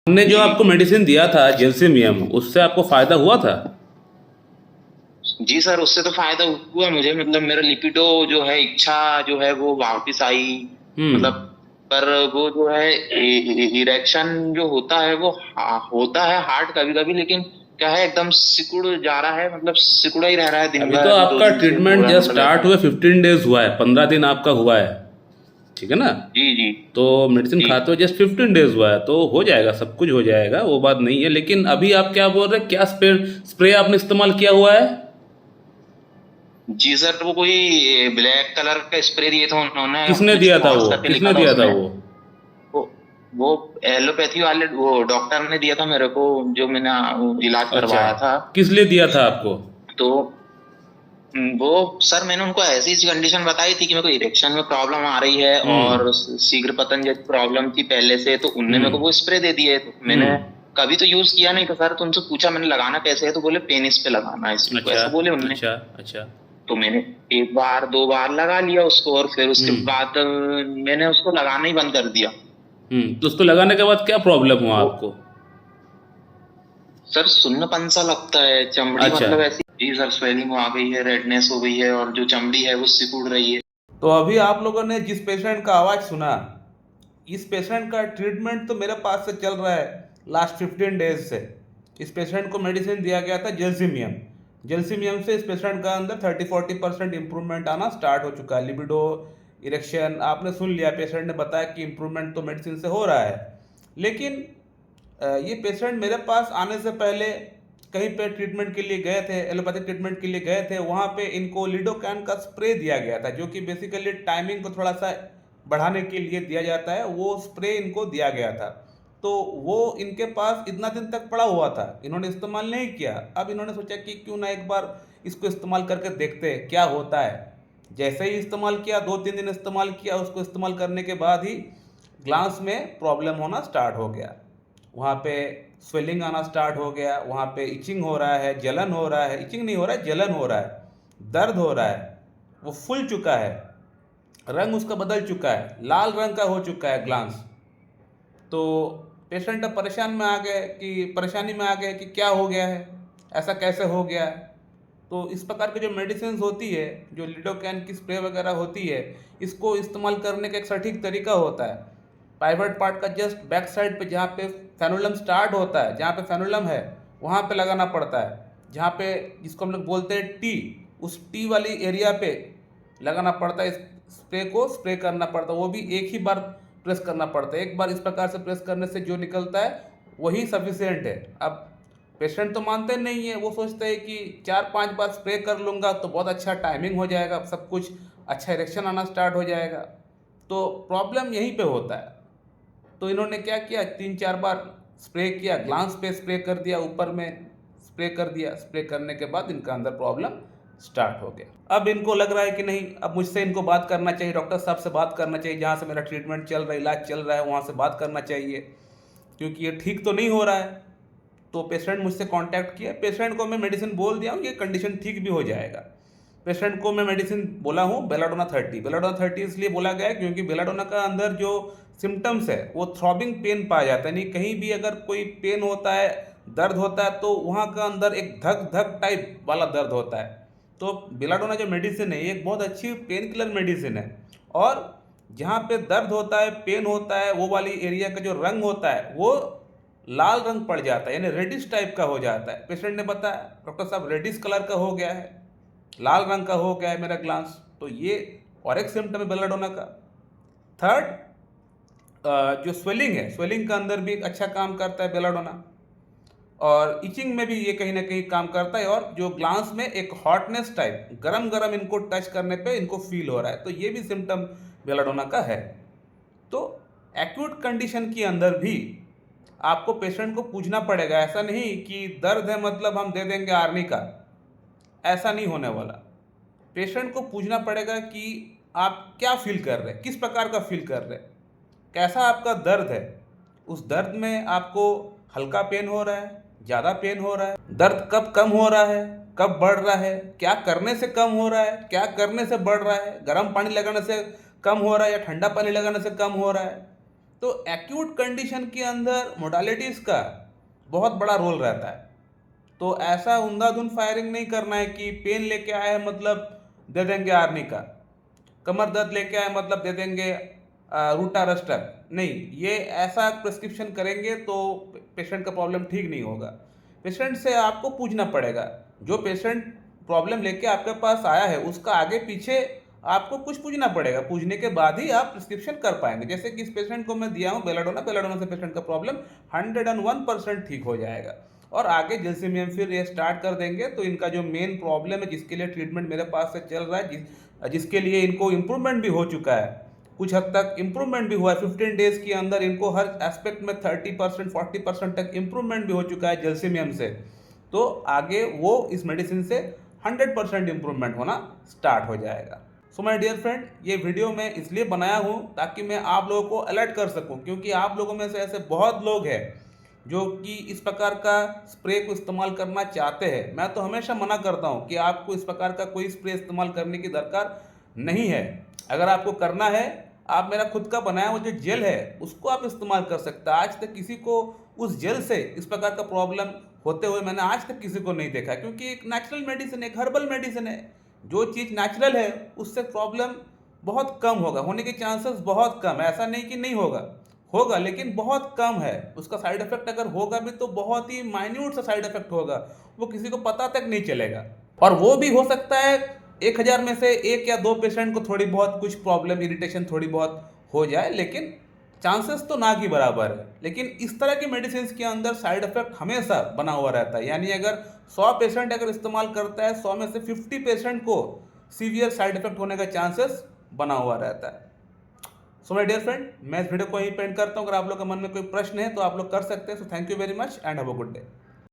हमने जो जी आपको मेडिसिन दिया था जेल्सिमियम, उससे आपको फायदा हुआ था? जी सर, उससे तो फायदा हुआ मुझे। मतलब मेरा लिपिडो जो है, इच्छा जो है वो वापस आई। मतलब हम्म। पर वो जो है इरेक्शन जो होता है वो होता है हार्ड कभी कभी, लेकिन क्या है एकदम सिकुड़ जा रहा है। मतलब सिकुड़ा ही रह रहा है दिन अभी तो भर, दो आपका दिन से हो ट्रीटमेंट रहा है, जस्ट मतलब स्टार्ट ऐसा। हुए 15 डेज हुआ है, 15 दिन आपका हुआ है, ठीक है ना? जी जी तो मेडिसिन जी खाते हुए जस्ट 15 डेज हुआ है, तो हो जाएगा, सब कुछ हो जाएगा, वो बात नहीं है। लेकिन अभी आप क्या बोल रहे हैं, क्या स्प्रे स्प्रे आपने इस्तेमाल किया हुआ है? जी सर, वो कोई ब्लैक कलर का स्प्रे दिए थे उन्होंने, किसने कुछ दिया था पॉन्ड्स वो, करके लिखा किसने था दिया था उसमें। वो? वो वो एलोपैथी वाले वो डॉक्टर ने दिया था मेरे को, जो मैंने वो इलाज अच्छा, करवाया था। किस लिए दिया था आपको? तो वो सर, मैंने उनको ऐसी कंडीशन बताई थी कि मेरे को इरेक्शन में प्रॉब्लम आ रही है हम्म। और शीघ्र पतन जैसी प्रॉब्लम थी पहले से, तो उनने मेरे को हम्म। वो स्प्रे दे दिए। तो मैंने हम्म। कभी तो यूज किया नहीं था सर, तो उनसे पूछा मैंने लगाना कैसे है, तो बोले पेनिस पे लगाना है इसको, अच्छा। ऐसा बोले उनने। अच्छा। अच्छा। तो मैंने एक बार दो बार लगा लिया उसको, और फिर उसके हम्म। बाद मैंने उसको लगाना ही बंद कर दिया। तो उसको लगाने के बाद क्या प्रॉब्लम हुआ वो आपको? सर सुन्नपन सा लगता है, चमड़ी अच्छा। मतलब ऐसी। जी सर, स्वेलिंग आ गई है, रेडनेस हो गई है, और जो चमड़ी है वो सिकुड़ रही है। तो अभी आप लोगों ने जिस पेशेंट का आवाज़ सुना, इस पेशेंट का ट्रीटमेंट तो मेरे पास से चल रहा है लास्ट 15 डेज से। इस पेशेंट को मेडिसिन दिया गया था जेल्सिमियम। जेल्सिमियम से इस पेशेंट का अंदर 30-40% इंप्रूवमेंट आना स्टार्ट हो चुका है। लिबिडो, इरेक्शन, आपने सुन लिया, पेशेंट ने बताया कि इंप्रूवमेंट तो मेडिसिन से हो रहा है। लेकिन ये पेशेंट मेरे पास आने से पहले कहीं पे ट्रीटमेंट के लिए गए थे, एलोपैथिक ट्रीटमेंट के लिए गए थे, वहाँ पे इनको लिडोकैन का स्प्रे दिया गया था, जो कि बेसिकली टाइमिंग को थोड़ा सा बढ़ाने के लिए दिया जाता है, वो स्प्रे इनको दिया गया था। तो वो इनके पास इतना दिन तक पड़ा हुआ था, इन्होंने इस्तेमाल नहीं किया। अब इन्होंने सोचा कि क्यों ना एक बार इसको इस्तेमाल करके देखते हैं क्या होता है। जैसे ही इस्तेमाल किया, 2-3 दिन इस्तेमाल किया, उसको इस्तेमाल करने के बाद ही ग्लांस में प्रॉब्लम होना स्टार्ट हो गया। वहाँ पे स्वेलिंग आना स्टार्ट हो गया, वहाँ पे इचिंग हो रहा है, जलन हो रहा है, इचिंग नहीं हो रहा है, जलन हो रहा है, दर्द हो रहा है, वो फूल चुका है, रंग उसका बदल चुका है, लाल रंग का हो चुका है ग्लांस। तो पेशेंट अब परेशानी में आ गए कि क्या हो गया है, ऐसा कैसे हो गया है। तो इस प्रकार की जो मेडिसिन होती है, जो लिडोकैन की स्प्रे वगैरह होती है, इसको इस्तेमाल करने का एक सटीक तरीका होता है। पाइवट पार्ट का जस्ट बैक साइड पे, जहाँ पे फेनुलम स्टार्ट होता है, जहाँ पे फेनुलम है, वहाँ पे लगाना पड़ता है। जहाँ पे, जिसको हम लोग बोलते हैं टी, उस टी वाली एरिया पे लगाना पड़ता है। इस स्प्रे को स्प्रे करना पड़ता है, वो भी एक ही बार प्रेस करना पड़ता है। एक बार इस प्रकार से प्रेस करने से जो निकलता है वही सफिशियंट है। अब पेशेंट तो मानते नहीं है, वो सोचते हैं कि 4-5 बार स्प्रे कर लूँगा तो बहुत अच्छा टाइमिंग हो जाएगा, सब कुछ अच्छा इरेक्शन आना स्टार्ट हो जाएगा। तो प्रॉब्लम यहीं पे होता है। तो इन्होंने क्या किया, 3-4 बार स्प्रे किया, ग्लांस पे स्प्रे कर दिया, ऊपर में स्प्रे कर दिया। स्प्रे करने के बाद इनका अंदर प्रॉब्लम स्टार्ट हो गया। अब इनको लग रहा है कि नहीं, अब मुझसे इनको बात करना चाहिए, डॉक्टर साहब से बात करना चाहिए, जहाँ से मेरा ट्रीटमेंट चल रहा है, इलाज चल रहा है, वहाँ से बात करना चाहिए, क्योंकि ये ठीक तो नहीं हो रहा है। तो पेशेंट मुझसे कांटेक्ट किया, पेशेंट को मैं मेडिसिन बोल दिया हूँ, ये कंडीशन ठीक भी हो जाएगा। पेशेंट को मैं मेडिसिन बोला हूँ बेलाडोना 30। बेलाडोना 30 इसलिए बोला गया है क्योंकि बेलाडोना का अंदर जो सिम्टम्स है वो थ्रॉबिंग पेन पाया जाता है। नहीं, कहीं भी अगर कोई पेन होता है, दर्द होता है, तो वहाँ का अंदर एक धक धक टाइप वाला दर्द होता है। तो बेलाडोना जो मेडिसिन है, ये एक बहुत अच्छी पेन किलर मेडिसिन है। और जहाँ पे दर्द होता है, पेन होता है, वो वाली एरिया का जो रंग होता है वो लाल रंग पड़ जाता है, यानी रेडिश टाइप का हो जाता है। पेशेंट ने बताया, डॉक्टर साहब रेडिश कलर का हो गया है, लाल रंग का हो गया है मेरा ग्लांस। तो ये और एक सिम्टम है बेलाडोना का। थर्ड, जो स्वेलिंग है, स्वेलिंग का अंदर भी एक अच्छा काम करता है बेलाडोना। और इचिंग में भी ये कहीं ना कहीं काम करता है। और जो ग्लांस में एक हॉटनेस टाइप, गरम गरम इनको टच करने पे इनको फील हो रहा है, तो ये भी सिम्टम बेलाडोना का है। तो एक्यूट कंडीशन के अंदर भी आपको पेशेंट को पूछना पड़ेगा। ऐसा नहीं कि दर्द है मतलब हम दे देंगे आर्मी का, ऐसा नहीं होने वाला। पेशेंट को पूछना पड़ेगा कि आप क्या फील कर रहे हैं, किस प्रकार का फील कर रहे हैं, कैसा आपका दर्द है। उस दर्द में आपको हल्का पेन हो रहा है, ज़्यादा पेन हो रहा है, दर्द कब कम हो रहा है, कब बढ़ रहा है, क्या करने से कम हो रहा है, क्या करने से बढ़ रहा है, गर्म पानी लगाने से कम हो रहा है या ठंडा पानी लगाने से कम हो रहा है। तो एक्यूट कंडीशन के अंदर मोडालिटीज़ का बहुत बड़ा रोल रहता है। तो ऐसा अंधाधुंध फायरिंग नहीं करना है कि पेन लेके आए हैं मतलब दे देंगे आर्मी का, कमर दर्द लेके आए मतलब दे देंगे रूटारस्टक। नहीं, ये ऐसा प्रिस्क्रिप्शन करेंगे तो पेशेंट का प्रॉब्लम ठीक नहीं होगा। पेशेंट से आपको पूछना पड़ेगा, जो पेशेंट प्रॉब्लम लेके आपके पास आया है उसका आगे पीछे आपको कुछ पूछना पड़ेगा। पूछने के बाद ही आप प्रिस्क्रिप्शन कर पाएंगे। जैसे कि इस पेशेंट को मैं दिया हूँ बेलाडोना, बेलाडोना से पेशेंट का प्रॉब्लम 101% ठीक हो जाएगा। और आगे जैसे में हम फिर ये स्टार्ट कर देंगे तो इनका जो मेन प्रॉब्लम है जिसके लिए ट्रीटमेंट मेरे पास से चल रहा है, जिसके लिए इनको इम्प्रूवमेंट भी हो चुका है, कुछ हद तक इम्प्रूवमेंट भी हुआ है, 15 डेज के अंदर इनको हर एस्पेक्ट में 30% 40% तक इम्प्रूवमेंट भी हो चुका है जैल्सीमियम से। तो आगे वो इस मेडिसिन से 100% इम्प्रूवमेंट होना स्टार्ट हो जाएगा। सो माय डियर फ्रेंड, ये वीडियो मैं इसलिए बनाया हूँ ताकि मैं आप लोगों को अलर्ट कर सकूँ, क्योंकि आप लोगों में से ऐसे बहुत लोग हैं जो कि इस प्रकार का स्प्रे को इस्तेमाल करना चाहते हैं। मैं तो हमेशा मना करता हूँ कि आपको इस प्रकार का कोई स्प्रे इस्तेमाल करने की दरकार नहीं है। अगर आपको करना है, आप मेरा खुद का बनाया हुआ जो जेल है उसको आप इस्तेमाल कर सकते हैं। आज तक किसी को उस जेल से इस प्रकार का प्रॉब्लम होते हुए मैंने आज तक किसी को नहीं देखा, क्योंकि एक नेचुरल मेडिसिन है, एक हर्बल मेडिसिन है। जो चीज़ नेचुरल है उससे प्रॉब्लम बहुत कम होगा, होने के चांसेस बहुत कम है। ऐसा नहीं कि नहीं होगा, होगा लेकिन बहुत कम है। उसका साइड इफेक्ट अगर होगा भी तो बहुत ही माइन्यूट सा साइड इफेक्ट होगा, वो किसी को पता तक नहीं चलेगा। और वो भी हो सकता है 1000 में से 1 या 2 पेशेंट को थोड़ी बहुत कुछ प्रॉब्लम, इरिटेशन थोड़ी बहुत हो जाए, लेकिन चांसेस तो ना की बराबर है। लेकिन इस तरह की मेडिसिन के अंदर साइड इफेक्ट हमेशा बना हुआ रहता है। यानी अगर 100 पेशेंट अगर इस्तेमाल करता है, 100 में से 50 पेशेंट को सीवियर साइड इफेक्ट होने का चांसेस बना हुआ रहता है। सो माय डियर फ्रेंड, मैं इस वीडियो को यहीं पे एंड करता हूँ। अगर आप लोग के मन में कोई प्रश्न है तो आप लोग कर सकते हैं। So thank you very much and have a good day.